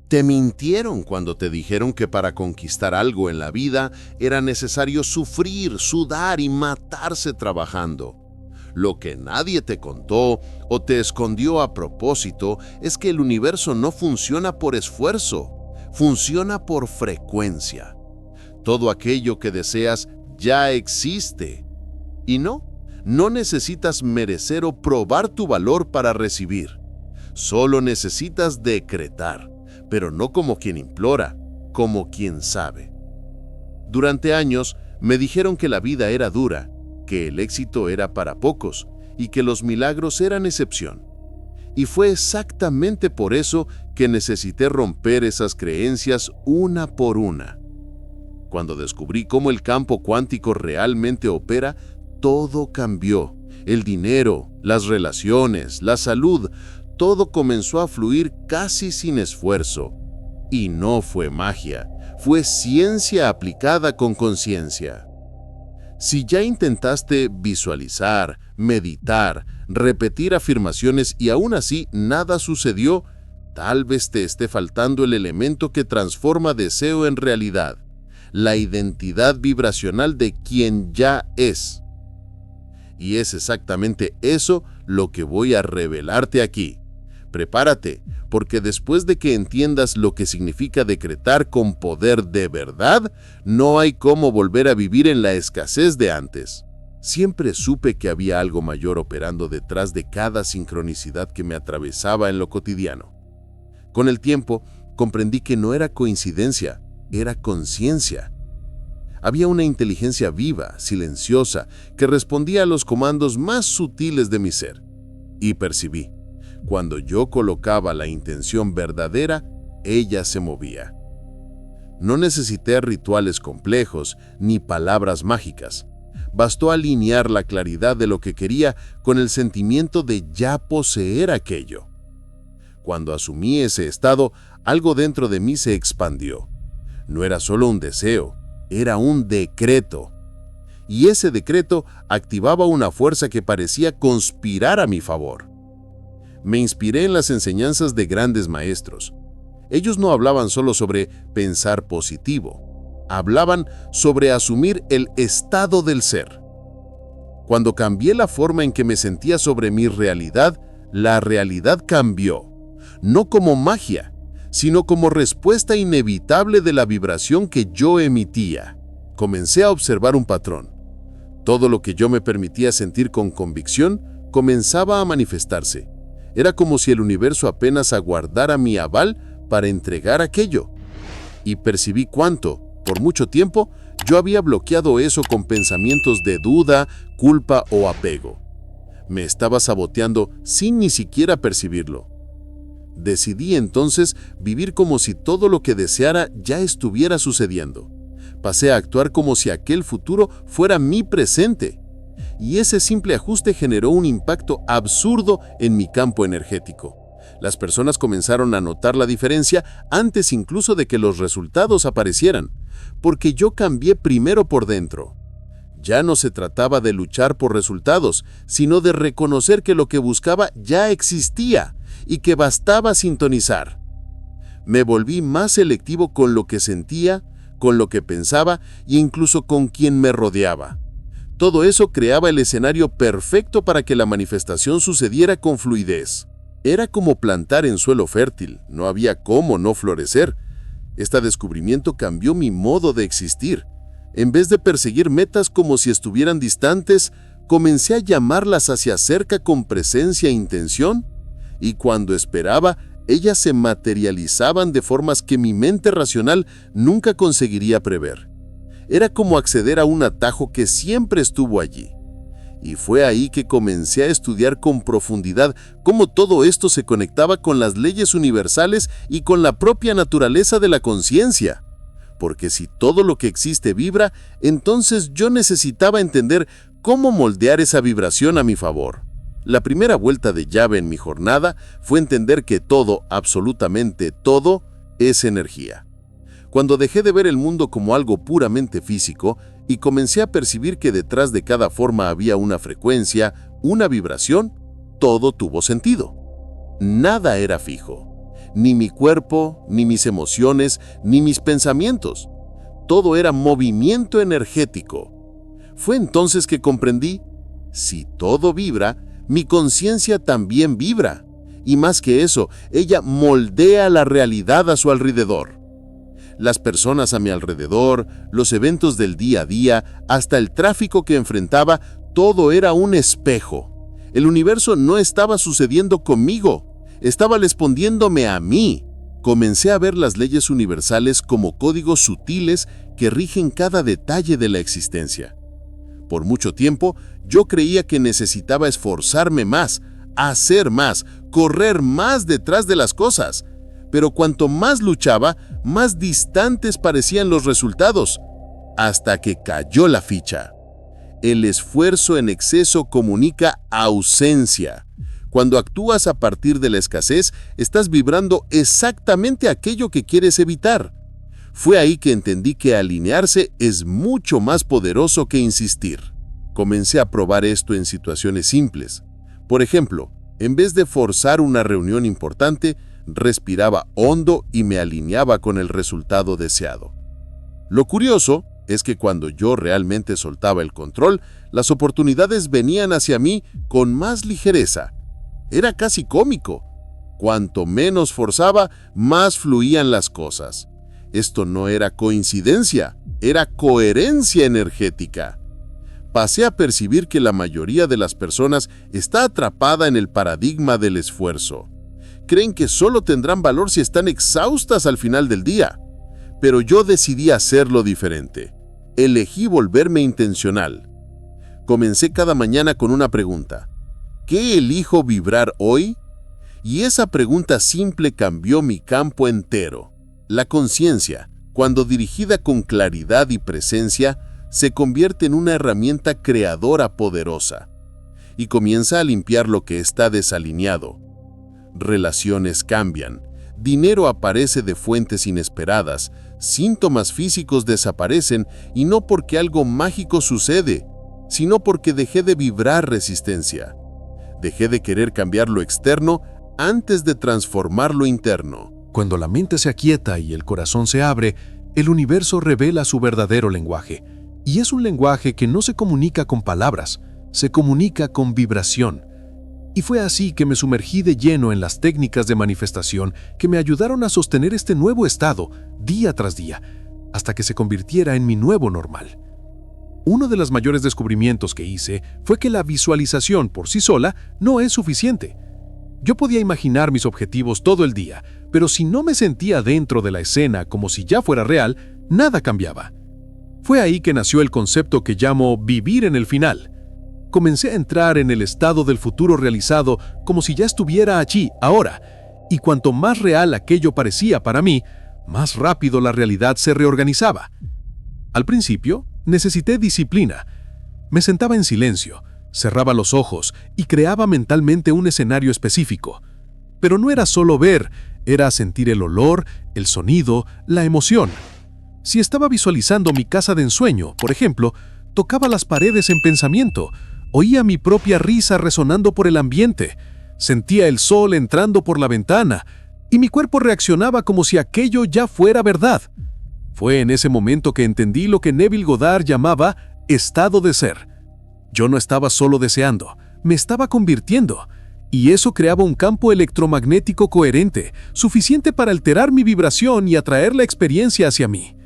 Te mintieron cuando te dijeron que para conquistar algo en la vida era necesario sufrir, sudar y matarse trabajando. Lo que nadie te contó o te escondió a propósito es que el universo no funciona por esfuerzo, funciona por frecuencia. Todo aquello que deseas ya existe. Y no necesitas merecer o probar tu valor para recibir. Solo necesitas decretar, pero no como quien implora, como quien sabe. Durante años me dijeron que la vida era dura, que el éxito era para pocos y que los milagros eran excepción. Y fue exactamente por eso que necesité romper esas creencias una por una. Cuando descubrí cómo el campo cuántico realmente opera, todo cambió. El dinero, las relaciones, la salud, todo comenzó a fluir casi sin esfuerzo. Y no fue magia, fue ciencia aplicada con conciencia. Si ya intentaste visualizar, meditar, repetir afirmaciones y aún así nada sucedió, tal vez te esté faltando el elemento que transforma deseo en realidad, la identidad vibracional de quien ya es. Y es exactamente eso lo que voy a revelarte aquí. Prepárate, porque después de que entiendas lo que significa decretar con poder de verdad, no hay cómo volver a vivir en la escasez de antes. Siempre supe que había algo mayor operando detrás de cada sincronicidad que me atravesaba en lo cotidiano. Con el tiempo, comprendí que no era coincidencia, era conciencia. Había una inteligencia viva, silenciosa, que respondía a los comandos más sutiles de mi ser. Y percibí. Cuando yo colocaba la intención verdadera, ella se movía. No necesité rituales complejos ni palabras mágicas. Bastó alinear la claridad de lo que quería con el sentimiento de ya poseer aquello. Cuando asumí ese estado, algo dentro de mí se expandió. No era solo un deseo, era un decreto. Y ese decreto activaba una fuerza que parecía conspirar a mi favor. Me inspiré en las enseñanzas de grandes maestros. Ellos no hablaban solo sobre pensar positivo, hablaban sobre asumir el estado del ser. Cuando cambié la forma en que me sentía sobre mi realidad, la realidad cambió, no como magia, sino como respuesta inevitable de la vibración que yo emitía. Comencé a observar un patrón. Todo lo que yo me permitía sentir con convicción comenzaba a manifestarse. Era como si el universo apenas aguardara mi aval para entregar aquello. Y percibí cuánto, por mucho tiempo, yo había bloqueado eso con pensamientos de duda, culpa o apego. Me estaba saboteando sin ni siquiera percibirlo. Decidí entonces vivir como si todo lo que deseara ya estuviera sucediendo. Pasé a actuar como si aquel futuro fuera mi presente. Y ese simple ajuste generó un impacto absurdo en mi campo energético. Las personas comenzaron a notar la diferencia antes incluso de que los resultados aparecieran, porque yo cambié primero por dentro. Ya no se trataba de luchar por resultados, sino de reconocer que lo que buscaba ya existía y que bastaba sintonizar. Me volví más selectivo con lo que sentía, con lo que pensaba e incluso con quien me rodeaba. Todo eso creaba el escenario perfecto para que la manifestación sucediera con fluidez. Era como plantar en suelo fértil, no había cómo no florecer. Este descubrimiento cambió mi modo de existir. En vez de perseguir metas como si estuvieran distantes, comencé a llamarlas hacia cerca con presencia e intención, y cuando esperaba, ellas se materializaban de formas que mi mente racional nunca conseguiría prever. Era como acceder a un atajo que siempre estuvo allí. Y fue ahí que comencé a estudiar con profundidad cómo todo esto se conectaba con las leyes universales y con la propia naturaleza de la conciencia. Porque si todo lo que existe vibra, entonces yo necesitaba entender cómo moldear esa vibración a mi favor. La primera vuelta de llave en mi jornada fue entender que todo, absolutamente todo, es energía. Cuando dejé de ver el mundo como algo puramente físico y comencé a percibir que detrás de cada forma había una frecuencia, una vibración, todo tuvo sentido. Nada era fijo. ni mi cuerpo, ni mis emociones, ni mis pensamientos. Todo era movimiento energético. Fue entonces que comprendí, si todo vibra, mi conciencia también vibra. Y más que eso, ella moldea la realidad a su alrededor. Las personas a mi alrededor, los eventos del día a día, hasta el tráfico que enfrentaba, todo era un espejo. El universo no estaba sucediendo conmigo, estaba respondiéndome a mí. Comencé a ver las leyes universales como códigos sutiles que rigen cada detalle de la existencia. Por mucho tiempo, yo creía que necesitaba esforzarme más, hacer más, correr más detrás de las cosas. Pero cuanto más luchaba, más distantes parecían los resultados, hasta que cayó la ficha. El esfuerzo en exceso comunica ausencia. Cuando actúas a partir de la escasez, estás vibrando exactamente aquello que quieres evitar. Fue ahí que entendí que alinearse es mucho más poderoso que insistir. Comencé a probar esto en situaciones simples. Por ejemplo, en vez de forzar una reunión importante, respiraba hondo y me alineaba con el resultado deseado. Lo curioso es que cuando yo realmente soltaba el control, las oportunidades venían hacia mí con más ligereza. Era casi cómico. Cuanto menos forzaba, más fluían las cosas. Esto no era coincidencia, era coherencia energética. Pasé a percibir que la mayoría de las personas está atrapada en el paradigma del esfuerzo. Creen que solo tendrán valor si están exhaustas al final del día. Pero yo decidí hacerlo diferente. Elegí volverme intencional. Comencé cada mañana con una pregunta. ¿Qué elijo vibrar hoy? Y esa pregunta simple cambió mi campo entero. La conciencia, cuando dirigida con claridad y presencia, se convierte en una herramienta creadora poderosa y comienza a limpiar lo que está desalineado. Relaciones cambian, dinero aparece de fuentes inesperadas, síntomas físicos desaparecen y no porque algo mágico sucede, sino porque dejé de vibrar resistencia. Dejé de querer cambiar lo externo antes de transformar lo interno. Cuando la mente se aquieta y el corazón se abre, el universo revela su verdadero lenguaje. Y es un lenguaje que no se comunica con palabras, se comunica con vibración. Y fue así que me sumergí de lleno en las técnicas de manifestación que me ayudaron a sostener este nuevo estado día tras día, hasta que se convirtiera en mi nuevo normal. Uno de los mayores descubrimientos que hice fue que la visualización por sí sola no es suficiente. Yo podía imaginar mis objetivos todo el día, pero si no me sentía dentro de la escena como si ya fuera real, nada cambiaba. Fue ahí que nació el concepto que llamo vivir en el final. Comencé a entrar en el estado del futuro realizado como si ya estuviera allí, ahora, y cuanto más real aquello parecía para mí, más rápido la realidad se reorganizaba. Al principio, necesité disciplina. Me sentaba en silencio, cerraba los ojos y creaba mentalmente un escenario específico. Pero no era solo ver, era sentir el olor, el sonido, la emoción. Si estaba visualizando mi casa de ensueño, por ejemplo, tocaba las paredes en pensamiento, oía mi propia risa resonando por el ambiente, sentía el sol entrando por la ventana y mi cuerpo reaccionaba como si aquello ya fuera verdad. Fue en ese momento que entendí lo que Neville Goddard llamaba estado de ser. Yo no estaba solo deseando, me estaba convirtiendo, y eso creaba un campo electromagnético coherente, suficiente para alterar mi vibración y atraer la experiencia hacia mí.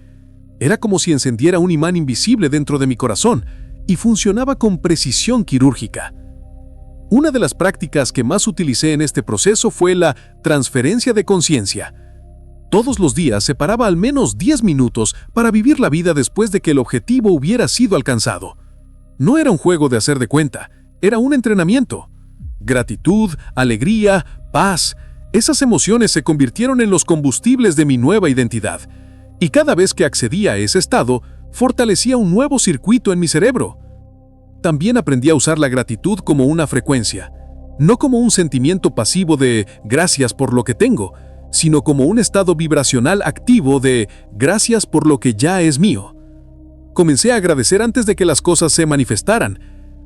Era como si encendiera un imán invisible dentro de mi corazón, y funcionaba con precisión quirúrgica. Una de las prácticas que más utilicé en este proceso fue la transferencia de conciencia. Todos los días separaba al menos 10 minutos para vivir la vida después de que el objetivo hubiera sido alcanzado. No era un juego de hacer de cuenta, era un entrenamiento. Gratitud, alegría, paz, esas emociones se convirtieron en los combustibles de mi nueva identidad. Y cada vez que accedía a ese estado, fortalecía un nuevo circuito en mi cerebro. También aprendí a usar la gratitud como una frecuencia, no como un sentimiento pasivo de gracias por lo que tengo, sino como un estado vibracional activo de gracias por lo que ya es mío. Comencé a agradecer antes de que las cosas se manifestaran.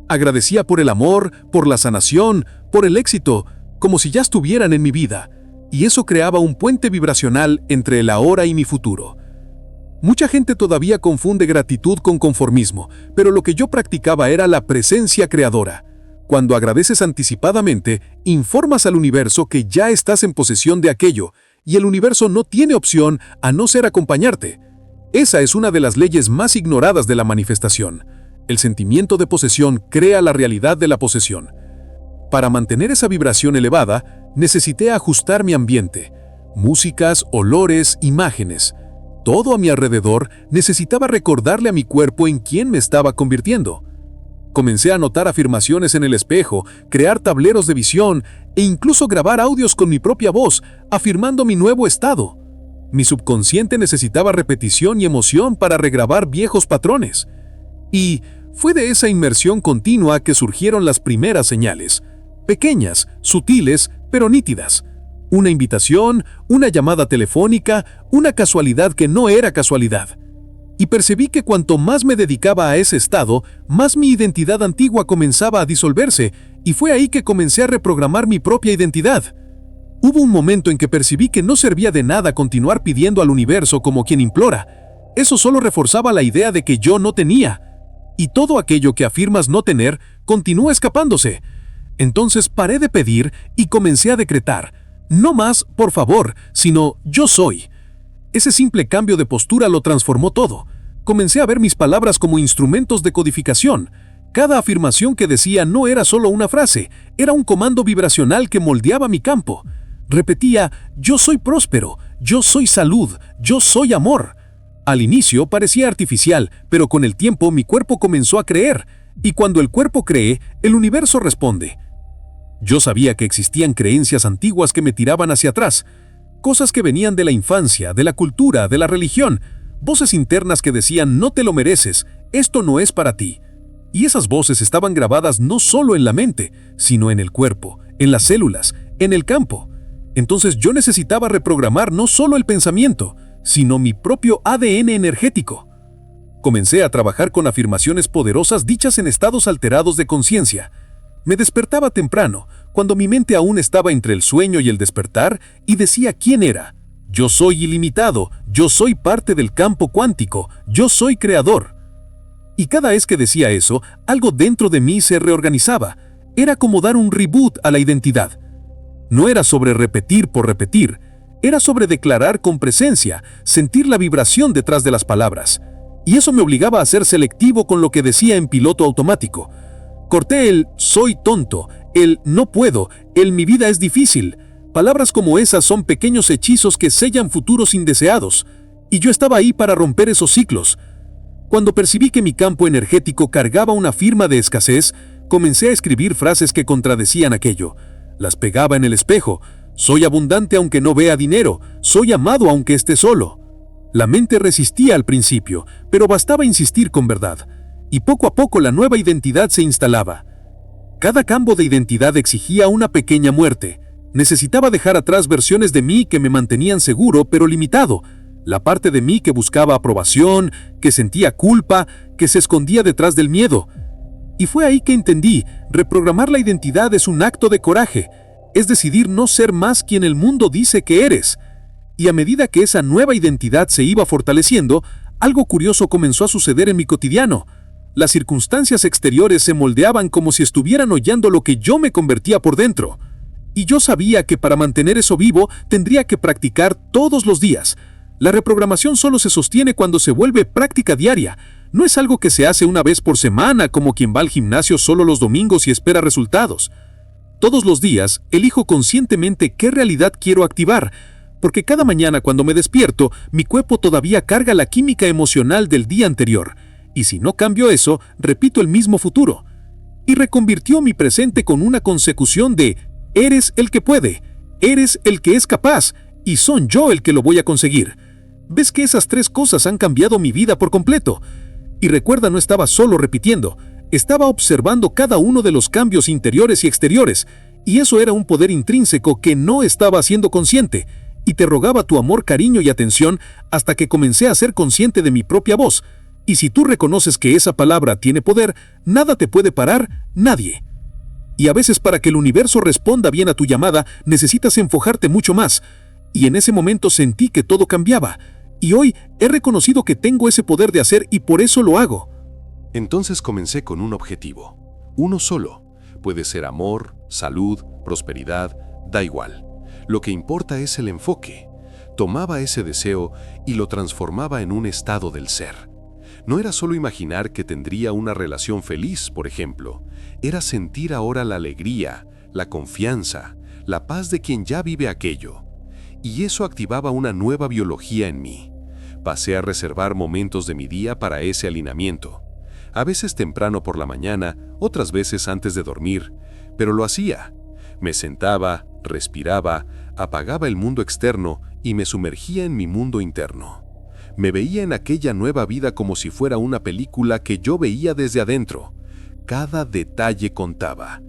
Agradecía por el amor, por la sanación, por el éxito, como si ya estuvieran en mi vida. y eso creaba un puente vibracional entre el ahora y mi futuro. Mucha gente todavía confunde gratitud con conformismo, pero lo que yo practicaba era la presencia creadora. Cuando agradeces anticipadamente, informas al universo que ya estás en posesión de aquello, y el universo no tiene opción a no ser acompañarte. Esa es una de las leyes más ignoradas de la manifestación. El sentimiento de posesión crea la realidad de la posesión. Para mantener esa vibración elevada, necesité ajustar mi ambiente. Músicas, olores, imágenes. Todo a mi alrededor necesitaba recordarle a mi cuerpo en quién me estaba convirtiendo. Comencé a anotar afirmaciones en el espejo, crear tableros de visión e incluso grabar audios con mi propia voz, afirmando mi nuevo estado. Mi subconsciente necesitaba repetición y emoción para regrabar viejos patrones. Y fue de esa inmersión continua que surgieron las primeras señales, pequeñas, sutiles, pero nítidas. Una invitación, una llamada telefónica, una casualidad que no era casualidad. Y percibí que cuanto más me dedicaba a ese estado, más mi identidad antigua comenzaba a disolverse, y fue ahí que comencé a reprogramar mi propia identidad. Hubo un momento en que percibí que no servía de nada continuar pidiendo al universo como quien implora. Eso solo reforzaba la idea de que yo no tenía. Y todo aquello que afirmas no tener, continúa escapándose. Entonces paré de pedir y comencé a decretar. No más, por favor, sino yo soy. Ese simple cambio de postura lo transformó todo. Comencé a ver mis palabras como instrumentos de codificación. Cada afirmación que decía no era solo una frase, era un comando vibracional que moldeaba mi campo. Repetía, yo soy próspero, yo soy salud, yo soy amor. Al inicio parecía artificial, pero con el tiempo mi cuerpo comenzó a creer, y cuando el cuerpo cree, el universo responde. Yo sabía que existían creencias antiguas que me tiraban hacia atrás, cosas que venían de la infancia, de la cultura, de la religión, voces internas que decían no te lo mereces, esto no es para ti. Y esas voces estaban grabadas no solo en la mente, sino en el cuerpo, en las células, en el campo. Entonces yo necesitaba reprogramar no solo el pensamiento, sino mi propio ADN energético. Comencé a trabajar con afirmaciones poderosas dichas en estados alterados de conciencia. Me despertaba temprano, cuando mi mente aún estaba entre el sueño y el despertar, y decía quién era. Yo soy ilimitado, yo soy parte del campo cuántico, yo soy creador. Y cada vez que decía eso, algo dentro de mí se reorganizaba. Era como dar un reboot a la identidad. No era sobre repetir por repetir, era sobre declarar con presencia, sentir la vibración detrás de las palabras. Y eso me obligaba a ser selectivo con lo que decía en piloto automático. Corté el soy tonto, el no puedo, el mi vida es difícil. Palabras como esas son pequeños hechizos que sellan futuros indeseados. Y yo estaba ahí para romper esos ciclos. Cuando percibí que mi campo energético cargaba una firma de escasez, comencé a escribir frases que contradecían aquello. Las pegaba en el espejo. Soy abundante aunque no vea dinero. Soy amado aunque esté solo. La mente resistía al principio, pero bastaba insistir con verdad. Y poco a poco la nueva identidad se instalaba. Cada cambio de identidad exigía una pequeña muerte. Necesitaba dejar atrás versiones de mí que me mantenían seguro pero limitado. La parte de mí que buscaba aprobación, que sentía culpa, que se escondía detrás del miedo. Y fue ahí que entendí, reprogramar la identidad es un acto de coraje. Es decidir no ser más quien el mundo dice que eres. Y a medida que esa nueva identidad se iba fortaleciendo, algo curioso comenzó a suceder en mi cotidiano. Las circunstancias exteriores se moldeaban como si estuvieran hollando lo que yo me convertía por dentro. Y yo sabía que para mantener eso vivo tendría que practicar todos los días. La reprogramación solo se sostiene cuando se vuelve práctica diaria. No es algo que se hace una vez por semana como quien va al gimnasio solo los domingos y espera resultados. Todos los días elijo conscientemente qué realidad quiero activar, porque cada mañana cuando me despierto, mi cuerpo todavía carga la química emocional del día anterior. Y si no cambio eso, repito el mismo futuro. Y reconvirtió mi presente con una consecución de eres el que puede, eres el que es capaz, y son yo el que lo voy a conseguir. ¿Ves que esas tres cosas han cambiado mi vida por completo? Y recuerda, no estaba solo repitiendo, estaba observando cada uno de los cambios interiores y exteriores, y eso era un poder intrínseco que no estaba haciendo consciente, y te rogaba tu amor, cariño y atención hasta que comencé a ser consciente de mi propia voz. Y si tú reconoces que esa palabra tiene poder, nada te puede parar, nadie. Y a veces para que el universo responda bien a tu llamada, necesitas enfocarte mucho más. Y en ese momento sentí que todo cambiaba. Y hoy he reconocido que tengo ese poder de hacer y por eso lo hago. Entonces comencé con un objetivo. Uno solo. Puede ser amor, salud, prosperidad, da igual. Lo que importa es el enfoque. Tomaba ese deseo y lo transformaba en un estado del ser. No era solo imaginar que tendría una relación feliz, por ejemplo. Era sentir ahora la alegría, la confianza, la paz de quien ya vive aquello. Y eso activaba una nueva biología en mí. Pasé a reservar momentos de mi día para ese alineamiento. A veces temprano por la mañana, otras veces antes de dormir, pero lo hacía. Me sentaba, respiraba, apagaba el mundo externo y me sumergía en mi mundo interno. Me veía en aquella nueva vida como si fuera una película que yo veía desde adentro. Cada detalle contaba.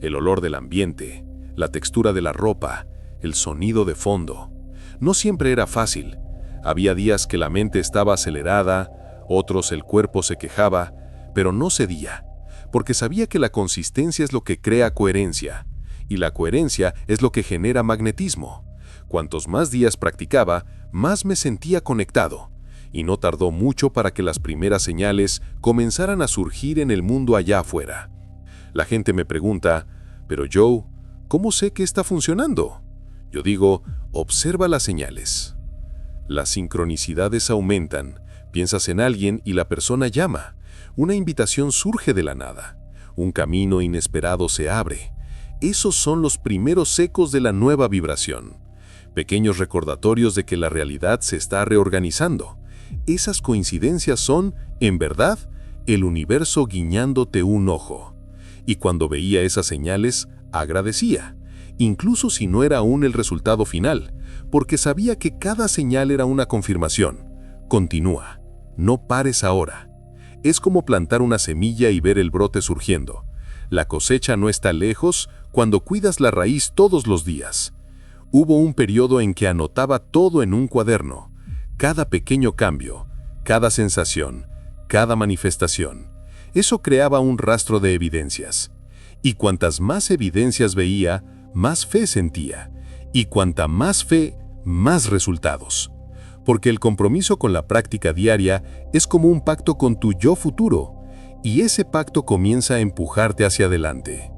El olor del ambiente, la textura de la ropa, el sonido de fondo. No siempre era fácil. Había días que la mente estaba acelerada, otros el cuerpo se quejaba, pero no cedía, porque sabía que la consistencia es lo que crea coherencia, y la coherencia es lo que genera magnetismo. Cuantos más días practicaba, más me sentía conectado, y no tardó mucho para que las primeras señales comenzaran a surgir en el mundo allá afuera. La gente me pregunta, pero Joe, ¿cómo sé que está funcionando? Yo digo, observa las señales. Las sincronicidades aumentan, piensas en alguien y la persona llama. Una invitación surge de la nada. Un camino inesperado se abre. Esos son los primeros ecos de la nueva vibración. Pequeños recordatorios de que la realidad se está reorganizando. Esas coincidencias son, en verdad, el universo guiñándote un ojo. Y cuando veía esas señales, agradecía, incluso si no era aún el resultado final, porque sabía que cada señal era una confirmación. Continúa, no pares ahora. Es como plantar una semilla y ver el brote surgiendo. La cosecha no está lejos cuando cuidas la raíz todos los días. Hubo un periodo en que anotaba todo en un cuaderno. Cada pequeño cambio, cada sensación, cada manifestación. Eso creaba un rastro de evidencias. Y cuantas más evidencias veía, más fe sentía. Y cuanta más fe, más resultados. Porque el compromiso con la práctica diaria es como un pacto con tu yo futuro. Y ese pacto comienza a empujarte hacia adelante.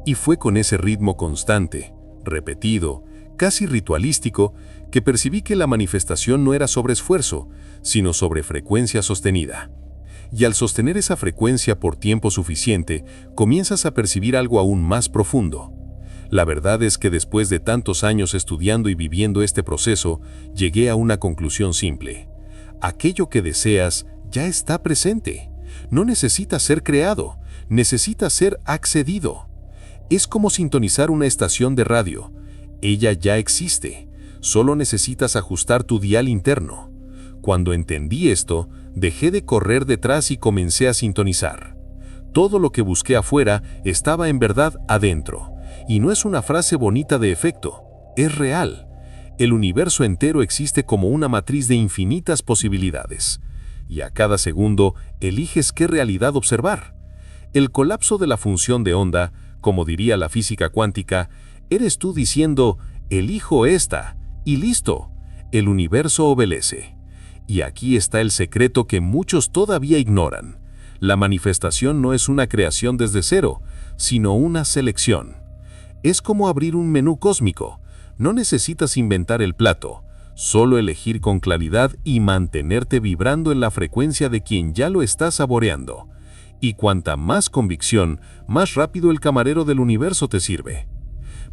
Y fue con ese ritmo constante, repetido, casi ritualístico, que percibí que la manifestación no era sobre esfuerzo, sino sobre frecuencia sostenida. Y al sostener esa frecuencia por tiempo suficiente, comienzas a percibir algo aún más profundo. La verdad es que después de tantos años estudiando y viviendo este proceso, llegué a una conclusión simple. Aquello que deseas ya está presente. No necesita ser creado, necesita ser accedido. Es como sintonizar una estación de radio. Ella ya existe, solo necesitas ajustar tu dial interno. Cuando entendí esto, dejé de correr detrás y comencé a sintonizar. Todo lo que busqué afuera estaba en verdad adentro, y no es una frase bonita de efecto, es real. El universo entero existe como una matriz de infinitas posibilidades, y a cada segundo eliges qué realidad observar. El colapso de la función de onda, como diría la física cuántica, eres tú diciendo, elijo esta, y listo, el universo obedece. Y aquí está el secreto que muchos todavía ignoran. La manifestación no es una creación desde cero, sino una selección. Es como abrir un menú cósmico. No necesitas inventar el plato, solo elegir con claridad y mantenerte vibrando en la frecuencia de quien ya lo está saboreando. Y cuanta más convicción, más rápido el camarero del universo te sirve.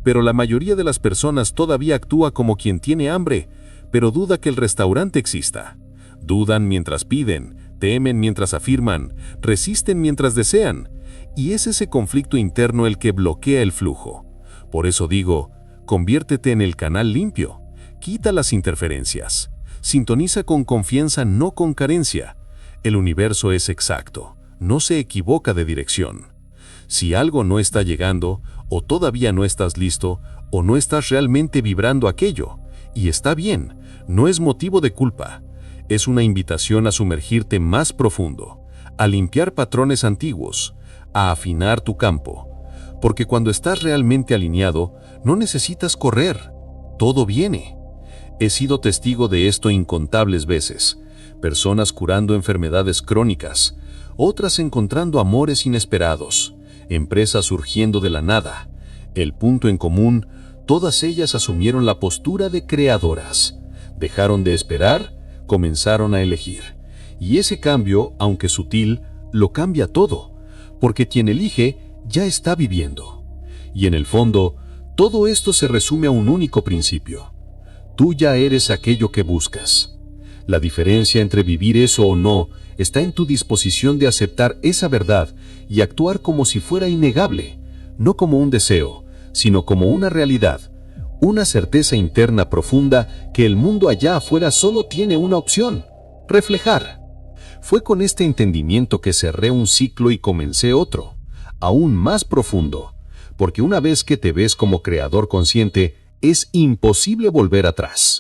Pero la mayoría de las personas todavía actúa como quien tiene hambre, pero duda que el restaurante exista. Dudan mientras piden, temen mientras afirman, resisten mientras desean, y es ese conflicto interno el que bloquea el flujo. Por eso digo, conviértete en el canal limpio, quita las interferencias, sintoniza con confianza, no con carencia. El universo es exacto, no se equivoca de dirección. Si algo no está llegando, o todavía no estás listo, o no estás realmente vibrando aquello, y está bien, no es motivo de culpa. Es una invitación a sumergirte más profundo, a limpiar patrones antiguos, a afinar tu campo. Porque cuando estás realmente alineado, no necesitas correr. Todo viene. He sido testigo de esto incontables veces. Personas curando enfermedades crónicas, otras encontrando amores inesperados, empresas surgiendo de la nada. El punto en común, todas ellas asumieron la postura de creadoras. Dejaron de esperar, comenzaron a elegir. Y ese cambio, aunque sutil, lo cambia todo, porque quien elige ya está viviendo. Y en el fondo, todo esto se resume a un único principio. Tú ya eres aquello que buscas. La diferencia entre vivir eso o no está en tu disposición de aceptar esa verdad y actuar como si fuera innegable, no como un deseo, sino como una realidad, una certeza interna profunda que el mundo allá afuera solo tiene una opción: reflejar. Fue con este entendimiento que cerré un ciclo y comencé otro, aún más profundo, porque una vez que te ves como creador consciente, es imposible volver atrás.